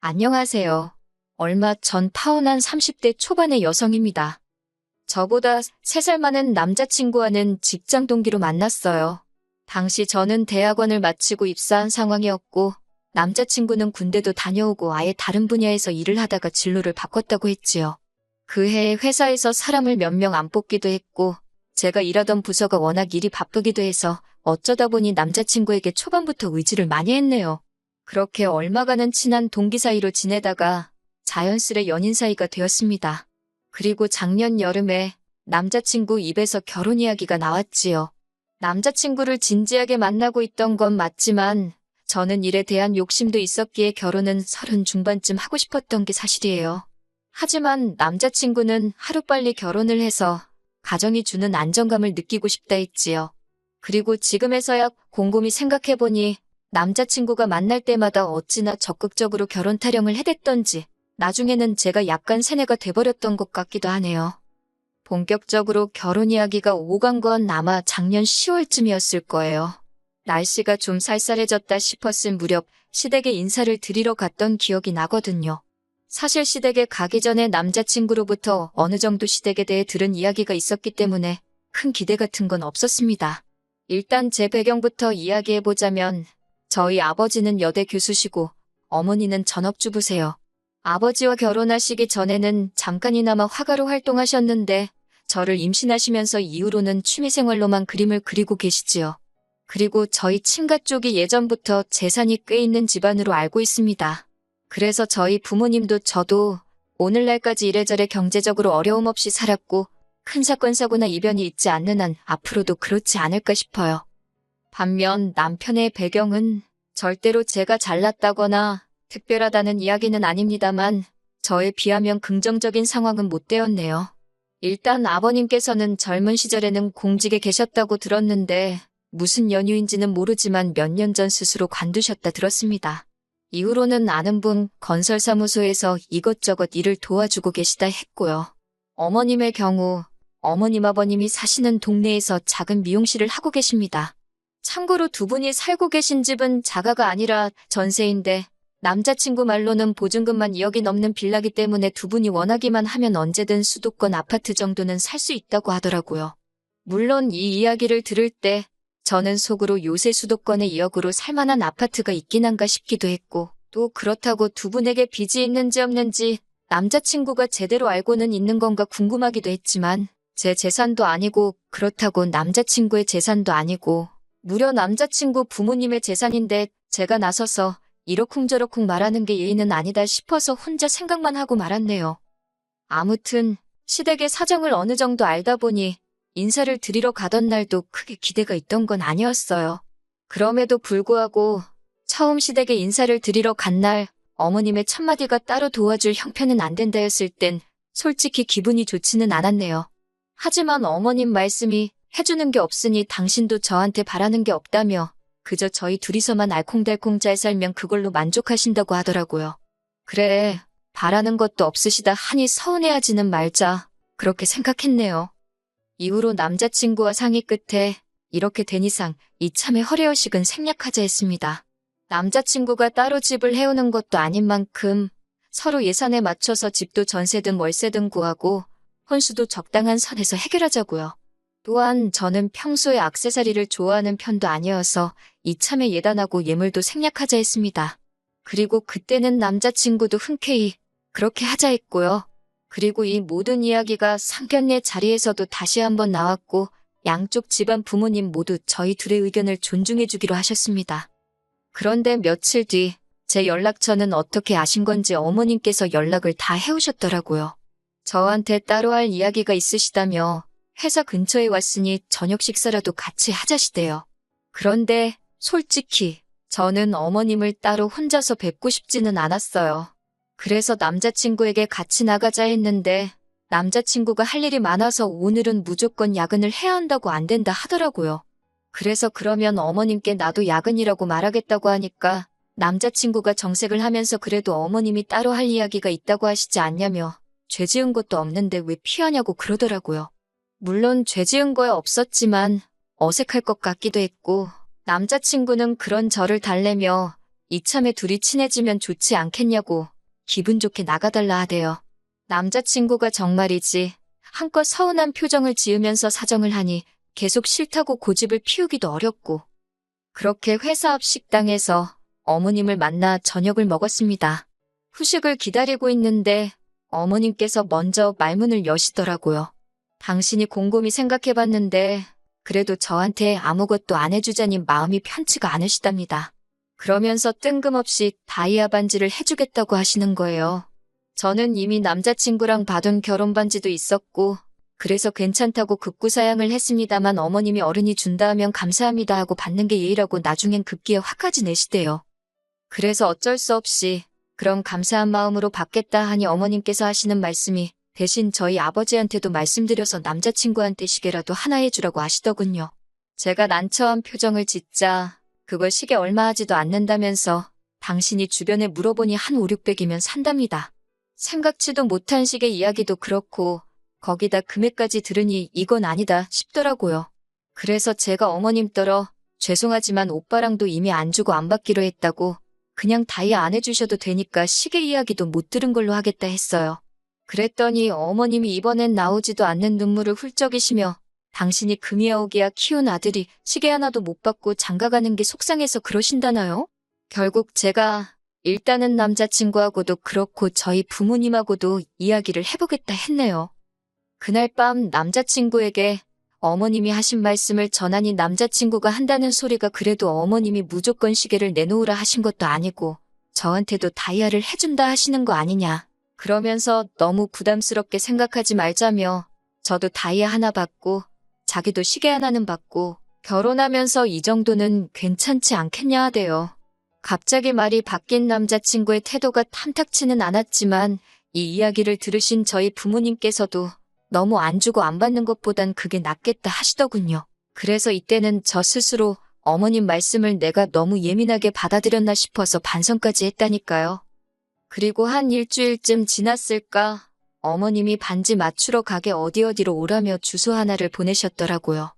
안녕하세요. 얼마 전 타고난 30대 초반의 여성입니다. 저보다 3살 많은 남자친구와는 직장 동기로 만났어요. 당시 저는 대학원을 마치고 입사한 상황이었고, 남자친구는 군대도 다녀오고 아예 다른 분야에서 일을 하다가 진로를 바꿨다고 했지요. 그 해에 회사에서 사람을 몇 명 안 뽑기도 했고, 제가 일하던 부서가 워낙 일이 바쁘기도 해서 어쩌다 보니 남자친구에게 초반부터 의지를 많이 했네요. 그렇게 얼마간은 친한 동기 사이로 지내다가 자연스레 연인 사이가 되었습니다. 그리고 작년 여름에 남자친구 입에서 결혼 이야기가 나왔지요. 남자친구를 진지하게 만나고 있던 건 맞지만 저는 일에 대한 욕심도 있었기에 결혼은 30 중반쯤 하고 싶었던 게 사실이에요. 하지만 남자친구는 하루빨리 결혼을 해서 가정이 주는 안정감을 느끼고 싶다 했지요. 그리고 지금에서야 곰곰이 생각해보니 남자친구가 만날 때마다 어찌나 적극적으로 결혼 타령을 해댔던지 나중에는 제가 약간 세뇌가 돼버렸던 것 같기도 하네요. 본격적으로 결혼 이야기가 오간 건 아마 작년 10월쯤이었을 거예요. 날씨가 좀 쌀쌀해졌다 싶었을 무렵 시댁에 인사를 드리러 갔던 기억이 나거든요. 사실 시댁에 가기 전에 남자친구로부터 어느 정도 시댁에 대해 들은 이야기가 있었기 때문에 큰 기대 같은 건 없었습니다. 일단 제 배경부터 이야기해보자면 저희 아버지는 여대 교수시고 어머니는 전업주부세요. 아버지와 결혼하시기 전에는 잠깐이나마 화가로 활동하셨는데 저를 임신하시면서 이후로는 취미생활로만 그림을 그리고 계시지요. 그리고 저희 친가 쪽이 예전부터 재산이 꽤 있는 집안으로 알고 있습니다. 그래서 저희 부모님도 저도 오늘날까지 이래저래 경제적으로 어려움 없이 살았고 큰 사건 사고나 이변이 있지 않는 한 앞으로도 그렇지 않을까 싶어요. 반면 남편의 배경은 절대로 제가 잘났다거나 특별하다는 이야기는 아닙니다만 저에 비하면 긍정적인 상황은 못 되었네요. 일단 아버님께서는 젊은 시절에는 공직에 계셨다고 들었는데 무슨 연유인지는 모르지만 몇 년 전 스스로 관두셨다 들었습니다. 이후로는 아는 분 건설사무소에서 이것저것 일을 도와주고 계시다 했고요. 어머님의 경우 어머님 아버님이 사시는 동네에서 작은 미용실을 하고 계십니다. 참고로 두 분이 살고 계신 집은 자가가 아니라 전세인데 남자친구 말로는 보증금만 2억이 넘는 빌라기 때문에 두 분이 원하기만 하면 언제든 수도권 아파트 정도는 살 수 있다고 하더라고요. 물론 이 이야기를 들을 때 저는 속으로 요새 수도권에 2억으로 살만한 아파트가 있긴 한가 싶기도 했고 또 그렇다고 두 분에게 빚이 있는지 없는지 남자친구가 제대로 알고는 있는 건가 궁금하기도 했지만 제 재산도 아니고 그렇다고 남자친구의 재산도 아니고 무려 남자친구 부모님의 재산인데 제가 나서서 이러쿵저러쿵 말하는 게 예의는 아니다 싶어서 혼자 생각만 하고 말았네요. 아무튼 시댁의 사정을 어느 정도 알다 보니 인사를 드리러 가던 날도 크게 기대가 있던 건 아니었어요. 그럼에도 불구하고 처음 시댁에 인사를 드리러 간 날 어머님의 첫마디가 따로 도와줄 형편은 안 된다였을 땐 솔직히 기분이 좋지는 않았네요. 하지만 어머님 말씀이 해주는 게 없으니 당신도 저한테 바라는 게 없다며 그저 저희 둘이서만 알콩달콩 잘 살면 그걸로 만족하신다고 하더라고요. 그래, 바라는 것도 없으시다 하니 서운해하지는 말자 그렇게 생각했네요. 이후로 남자친구와 상의 끝에 이렇게 된 이상 이참에 허례허식은 생략하자 했습니다. 남자친구가 따로 집을 해오는 것도 아닌 만큼 서로 예산에 맞춰서 집도 전세든 월세든 구하고 혼수도 적당한 선에서 해결하자고요. 또한 저는 평소에 액세서리를 좋아하는 편도 아니어서 이참에 예단하고 예물도 생략하자 했습니다. 그리고 그때는 남자친구도 흔쾌히 그렇게 하자 했고요. 그리고 이 모든 이야기가 상견례 자리에서도 다시 한번 나왔고 양쪽 집안 부모님 모두 저희 둘의 의견을 존중해주기로 하셨습니다. 그런데 며칠 뒤 제 연락처는 어떻게 아신 건지 어머님께서 연락을 다 해오셨더라고요. 저한테 따로 할 이야기가 있으시다며 회사 근처에 왔으니 저녁 식사라도 같이 하자시대요. 그런데 솔직히 저는 어머님을 따로 혼자서 뵙고 싶지는 않았어요. 그래서 남자친구에게 같이 나가자 했는데 남자친구가 할 일이 많아서 오늘은 무조건 야근을 해야 한다고 안 된다 하더라고요. 그래서 그러면 어머님께 나도 야근이라고 말하겠다고 하니까 남자친구가 정색을 하면서 그래도 어머님이 따로 할 이야기가 있다고 하시지 않냐며 죄 지은 것도 없는데 왜 피하냐고 그러더라고요. 물론 죄 지은 거야 없었지만 어색할 것 같기도 했고 남자친구는 그런 저를 달래며 이참에 둘이 친해지면 좋지 않겠냐고 기분 좋게 나가달라 하대요. 남자친구가 정말이지 한껏 서운한 표정을 지으면서 사정을 하니 계속 싫다고 고집을 피우기도 어렵고 그렇게 회사 앞 식당에서 어머님을 만나 저녁을 먹었습니다. 후식을 기다리고 있는데 어머님께서 먼저 말문을 여시더라고요. 당신이 곰곰이 생각해봤는데 그래도 저한테 아무것도 안 해주자니 마음이 편치가 않으시답니다. 그러면서 뜬금없이 다이아 반지를 해주겠다고 하시는 거예요. 저는 이미 남자친구랑 받은 결혼 반지도 있었고 그래서 괜찮다고 급구사양을 했습니다만 어머님이 어른이 준다 하면 감사합니다 하고 받는 게 예의라고 나중엔 급기에 화까지 내시대요. 그래서 어쩔 수 없이 그럼 감사한 마음으로 받겠다 하니 어머님께서 하시는 말씀이 대신 저희 아버지한테도 말씀드려서 남자친구한테 시계라도 하나 해주라고 하시더군요. 제가 난처한 표정을 짓자 그걸 시계 얼마 하지도 않는다면서 당신이 주변에 물어보니 한 5, 600이면 산답니다. 생각지도 못한 시계 이야기도 그렇고 거기다 금액까지 들으니 이건 아니다 싶더라고요. 그래서 제가 어머님 떨어 죄송하지만 오빠랑도 이미 안 주고 안 받기로 했다고 그냥 다이아 안 해주셔도 되니까 시계 이야기도 못 들은 걸로 하겠다 했어요. 그랬더니 어머님이 이번엔 나오지도 않는 눈물을 훌쩍이시며 당신이 금이야 오기야 키운 아들이 시계 하나도 못 받고 장가가는 게 속상해서 그러신다나요? 결국 제가 일단은 남자친구하고도 그렇고 저희 부모님하고도 이야기를 해보겠다 했네요. 그날 밤 남자친구에게 어머님이 하신 말씀을 전하니 남자친구가 한다는 소리가 그래도 어머님이 무조건 시계를 내놓으라 하신 것도 아니고 저한테도 다이아를 해준다 하시는 거 아니냐. 그러면서 너무 부담스럽게 생각하지 말자며 저도 다이아 하나 받고 자기도 시계 하나는 받고 결혼하면서 이 정도는 괜찮지 않겠냐 하대요. 갑자기 말이 바뀐 남자친구의 태도가 탐탁치는 않았지만 이 이야기를 들으신 저희 부모님께서도 너무 안 주고 안 받는 것보단 그게 낫겠다 하시더군요. 그래서 이때는 저 스스로 어머님 말씀을 내가 너무 예민하게 받아들였나 싶어서 반성까지 했다니까요. 그리고 한 일주일쯤 지났을까 어머님이 반지 맞추러 가게 어디로 오라며 주소 하나를 보내셨더라고요.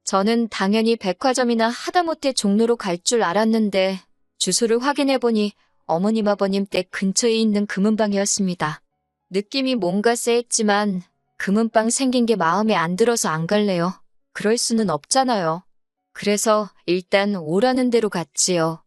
저는 당연히 백화점이나 하다못해 종로로 갈 줄 알았는데 주소를 확인해보니 어머님 아버님 댁 근처에 있는 금은방이었습니다. 느낌이 뭔가 쎄했지만 금은방 생긴 게 마음에 안 들어서 안 갈래요. 그럴 수는 없잖아요. 그래서 일단 오라는 대로 갔지요.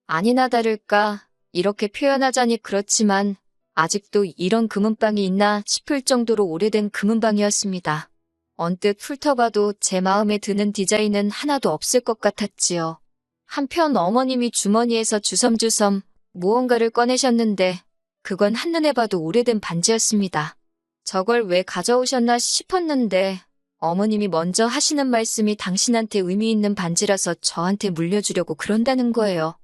아니나 다를까 이렇게 표현하자니 그렇지만 아직도 이런 금은방이 있나 싶을 정도로 오래된 금은방이었습니다. 언뜻 훑어봐도 제 마음에 드는 디자인은 하나도 없을 것 같았지요. 한편 어머님이 주머니에서 주섬주섬 무언가를 꺼내셨는데 그건 한눈에 봐도 오래된 반지였습니다. 저걸 왜 가져오셨나 싶었는데 어머님이 먼저 하시는 말씀이 당신한테 의미 있는 반지라서 저한테 물려주려고 그런다는 거예요.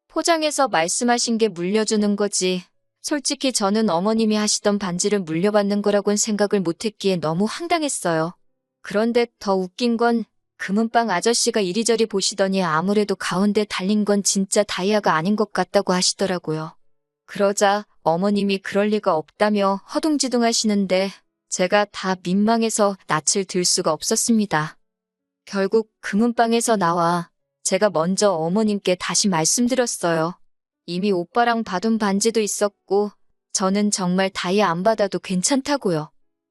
포장해서 말씀하신 게 물려주는 거지. 솔직히 저는 어머님이 하시던 반지를 물려받는 거라고는 생각을 못했기에 너무 황당했어요. 그런데 더 웃긴 건 금은방 아저씨가 이리저리 보시더니 아무래도 가운데 달린 건 진짜 다이아가 아닌 것 같다고 하시더라고요. 그러자 어머님이 그럴 리가 없다며 허둥지둥 하시는데 제가 다 민망해서 낯을 들 수가 없었습니다. 결국 금은방에서 나와 제가 먼저 어머님께 다시 말씀드렸어요. 이미 오빠랑 받은 반지도 있었고 저는 정말 다이아 안 받아도 괜찮다고요.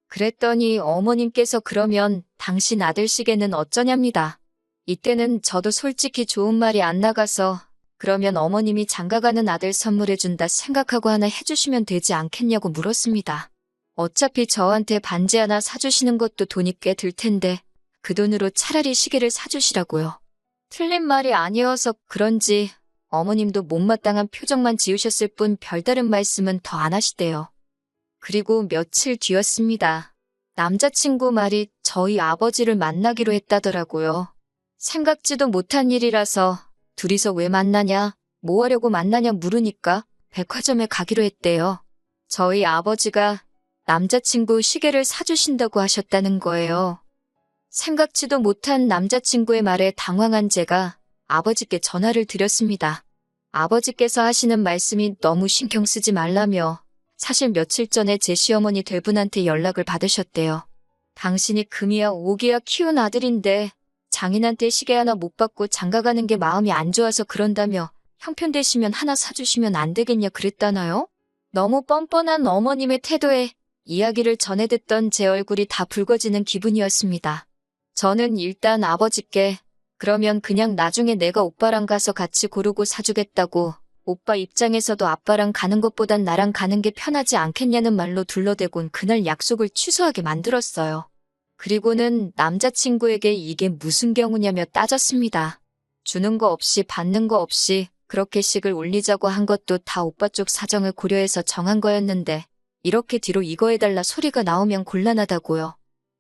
그랬더니 어머님께서 그러면 당신 아들 시계는 어쩌냐입니다. 이때는 저도 솔직히 좋은 말이 안 나가서 그러면 어머님이 장가가는 아들 선물해준다 생각하고 하나 해주시면 되지 않겠냐고 물었습니다. 어차피 저한테 반지 하나 사주시는 것도 돈이 꽤 들 텐데 그 돈으로 차라리 시계를 사주시라고요. 틀린 말이 아니어서 그런지 어머님도 못마땅한 표정만 지으셨을 뿐 별다른 말씀은 더 안 하시대요. 그리고 며칠 뒤였습니다. 남자친구 말이 저희 아버지를 만나기로 했다더라고요. 생각지도 못한 일이라서 둘이서 왜 만나냐, 뭐 하려고 만나냐 물으니까 백화점에 가기로 했대요. 저희 아버지가 남자친구 시계를 사주신다고 하셨다는 거예요. 생각지도 못한 남자친구의 말에 당황한 제가 아버지께 전화를 드렸습니다. 아버지께서 하시는 말씀이 너무 신경 쓰지 말라며 사실 며칠 전에 제 시어머니 될 분한테 연락을 받으셨대요. 당신이 금이야 오기야 키운 아들인데 장인한테 시계 하나 못 받고 장가가는 게 마음이 안 좋아서 그런다며 형편 되시면 하나 사주시면 안 되겠냐 그랬다나요? 너무 뻔뻔한 어머님의 태도에 이야기를 전해 듣던 제 얼굴이 다 붉어지는 기분이었습니다. 저는 일단 아버지께 그러면 그냥 나중에 내가 오빠랑 가서 같이 고르고 사주겠다고, 오빠 입장에서도 아빠랑 가는 것보단 나랑 가는 게 편하지 않겠냐는 말로 둘러대곤 그날 약속을 취소하게 만들었어요. 그리고는 남자친구에게 이게 무슨 경우냐며 따졌습니다. 주는 거 없이 받는 거 없이 그렇게 식을 올리자고 한 것도 다 오빠 쪽 사정을 고려해서 정한 거였는데 이렇게 뒤로 이거 해달라 소리가 나오면 곤란하다고요.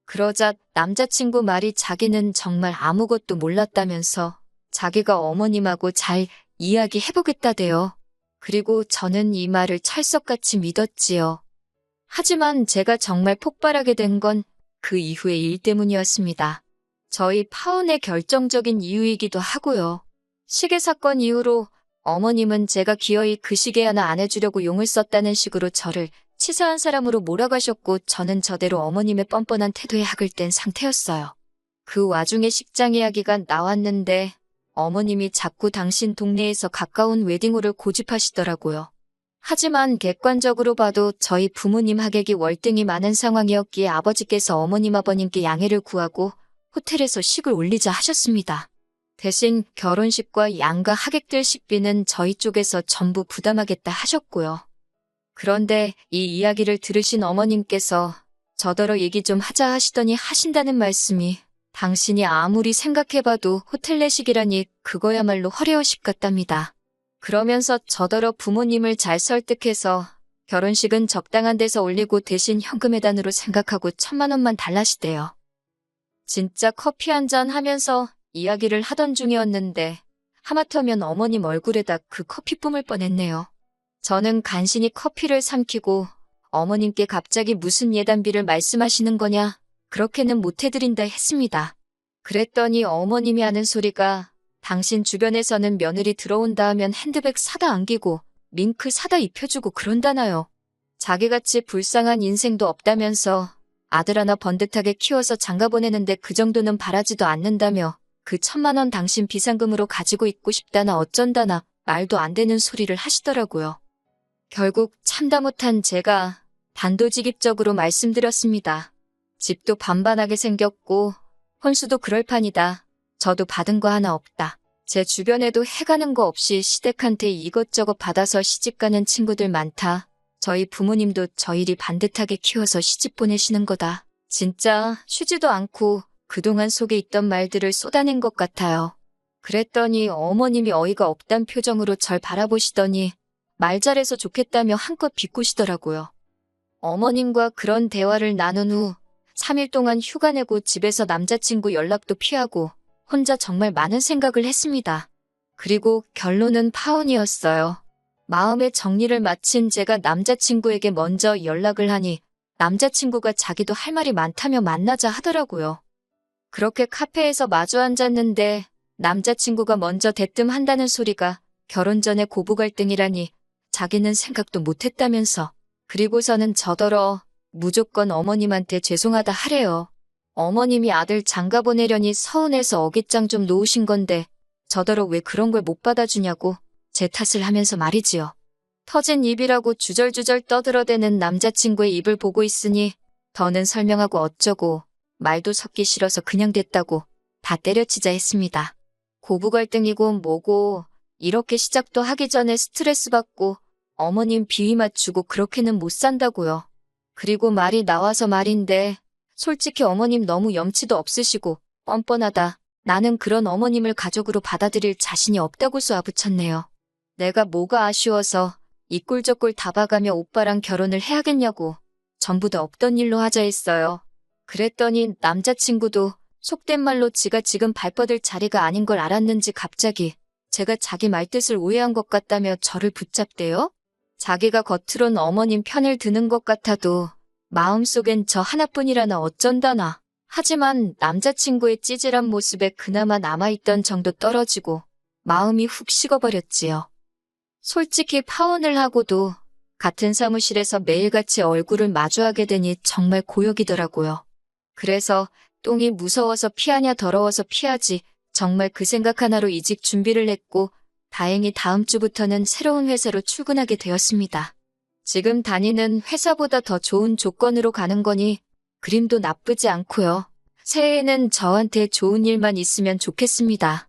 그러자 남자친구 말이 자기는 정말 아무것도 몰랐다면서 자기가 어머님하고 잘 이야기해보겠다대요. 그리고 저는 이 말을 찰석같이 믿었지요. 하지만 제가 정말 폭발하게 된 건 그 이후의 일 때문이었습니다. 저희 파혼의 결정적인 이유이기도 하고요. 시계 사건 이후로 어머님은 제가 기어이 그 시계 하나 안 해주려고 용을 썼다는 식으로 저를 치사한 사람으로 몰아가셨고 저는 저대로 어머님의 뻔뻔한 태도에 학을 뗀 상태였어요. 그 와중에 식장 이야기가 나왔는데 어머님이 자꾸 당신 동네에서 가까운 웨딩홀을 고집하시더라고요. 하지만 객관적으로 봐도 저희 부모님 하객이 월등히 많은 상황이었기에 아버지께서 어머님 아버님께 양해를 구하고 호텔에서 식을 올리자 하셨습니다. 대신 결혼식과 양가 하객들 식비는 저희 쪽에서 전부 부담하겠다 하셨고요. 그런데 이 이야기를 들으신 어머님께서 저더러 얘기 좀 하자 하시더니 하신다는 말씀이 당신이 아무리 생각해봐도 호텔 내식이라니 그거야말로 허례허식 같답니다. 그러면서 저더러 부모님을 잘 설득해서 결혼식은 적당한 데서 올리고 대신 현금 해단으로 생각하고 1,000만 원만 달라시대요. 진짜 커피 한잔 하면서 이야기를 하던 중이었는데 하마터면 어머님 얼굴에다 그 커피 뿜을 뻔했네요. 저는 간신히 커피를 삼키고 어머님께 갑자기 무슨 예단비를 말씀하시는 거냐, 그렇게는 못 해드린다 했습니다. 그랬더니 어머님이 하는 소리가 당신 주변에서는 며느리 들어온다 하면 핸드백 사다 안기고 밍크 사다 입혀주고 그런다나요. 자기같이 불쌍한 인생도 없다면서 아들 하나 번듯하게 키워서 장가 보내는데 그 정도는 바라지도 않는다며 그 1,000만 원 당신 비상금으로 가지고 있고 싶다나 어쩐다나 말도 안 되는 소리를 하시더라고요. 결국 참다 못한 제가 단도직입적으로 말씀드렸습니다. 집도 반반하게 생겼고 혼수도 그럴 판이다. 저도 받은 거 하나 없다. 제 주변에도 해가는 거 없이 시댁한테 이것저것 받아서 시집가는 친구들 많다. 저희 부모님도 저희를 반듯하게 키워서 시집 보내시는 거다. 진짜 쉬지도 않고 그동안 속에 있던 말들을 쏟아낸 것 같아요. 그랬더니 어머님이 어이가 없단 표정으로 절 바라보시더니 말 잘해서 좋겠다며 한껏 비꼬시더라고요. 어머님과 그런 대화를 나눈 후 3일 동안 휴가 내고 집에서 남자친구 연락도 피하고 혼자 정말 많은 생각을 했습니다. 그리고 결론은 파혼이었어요. 마음의 정리를 마친 제가 남자친구에게 먼저 연락을 하니 남자친구가 자기도 할 말이 많다며 만나자 하더라고요. 그렇게 카페에서 마주 앉았는데 남자친구가 먼저 대뜸한다는 소리가 결혼 전에 고부 갈등이라니 자기는 생각도 못했다면서, 그리고서는 저더러 무조건 어머님한테 죄송하다 하래요. 어머님이 아들 장가 보내려니 서운해서 어깃장 좀 놓으신 건데 저더러 왜 그런 걸 못 받아주냐고 제 탓을 하면서 말이지요. 터진 입이라고 주절주절 떠들어대는 남자친구의 입을 보고 있으니 더는 설명하고 어쩌고 말도 섞기 싫어서 그냥 됐다고 다 때려치자 했습니다. 고부 갈등이고 뭐고 이렇게 시작도 하기 전에 스트레스 받고 어머님 비위 맞추고 그렇게는 못 산다고요. 그리고 말이 나와서 말인데 솔직히 어머님 너무 염치도 없으시고 뻔뻔하다. 나는 그런 어머님을 가족으로 받아들일 자신이 없다고 쏘아붙였네요. 내가 뭐가 아쉬워서 이 꼴 저 꼴 다 봐가며 오빠랑 결혼을 해야겠냐고 전부 다 없던 일로 하자 했어요. 그랬더니 남자친구도 속된 말로 지가 지금 발뻗을 자리가 아닌 걸 알았는지 갑자기 제가 자기 말뜻을 오해한 것 같다며 저를 붙잡대요. 자기가 겉으론 어머님 편을 드는 것 같아도 마음속엔 저 하나뿐이라나 어쩐다나. 하지만 남자친구의 찌질한 모습에 그나마 남아있던 정도 떨어지고 마음이 훅 식어버렸지요. 솔직히 파혼을 하고도 같은 사무실에서 매일같이 얼굴을 마주하게 되니 정말 고역이더라고요. 그래서 똥이 무서워서 피하냐 더러워서 피하지 정말 그 생각 하나로 이직 준비를 했고 다행히 다음 주부터는 새로운 회사로 출근하게 되었습니다. 지금 다니는 회사보다 더 좋은 조건으로 가는 거니 그림도 나쁘지 않고요. 새해에는 저한테 좋은 일만 있으면 좋겠습니다.